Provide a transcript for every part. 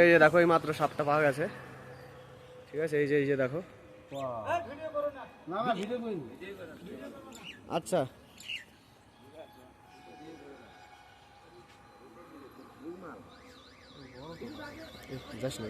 এই যে দেখো, এই মাত্র সাপটা পাওয়া গেছে। ঠিক আছে, এই যে দেখো। আচ্ছা, যাস না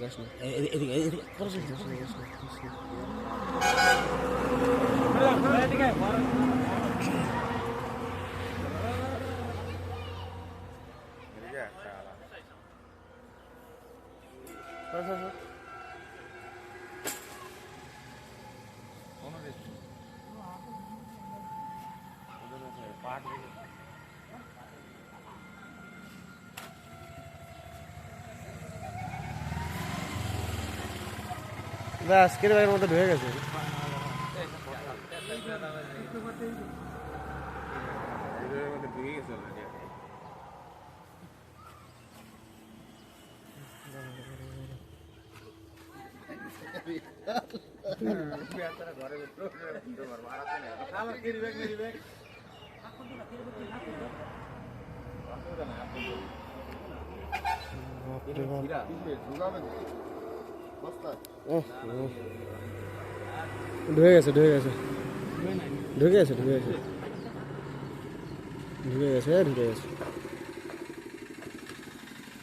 ব্যাস, কেটে ব্যাগের মধ্যে ঢুকে গেছে। ঢুকে গেছে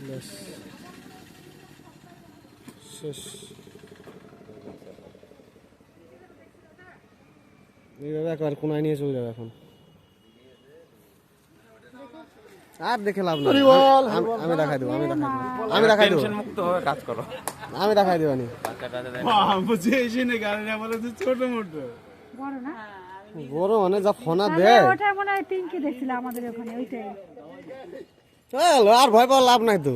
ব্যাস, শেষ। এইভাবে একবার কোনায় নিয়ে চলে যাবে এখন। আর দেখে লাভ নেই, আমি দেখাই দেবো। কাজ করো, আমি দেখাই দেবো। বড় মানে যা ফোনা দেয়, আর ভয় পাওয়ার লাভ নাই তো।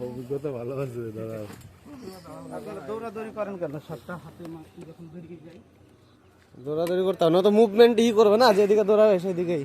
অভিজ্ঞতা ভালো আছে দাদা। দৌড়াদৌড়ি করেন কেন? দৌড়াদৌড়ি করতে হবে না তো, মুভমেন্ট ই করবে না, যেদিকে দৌড়াবে সেদিকেই।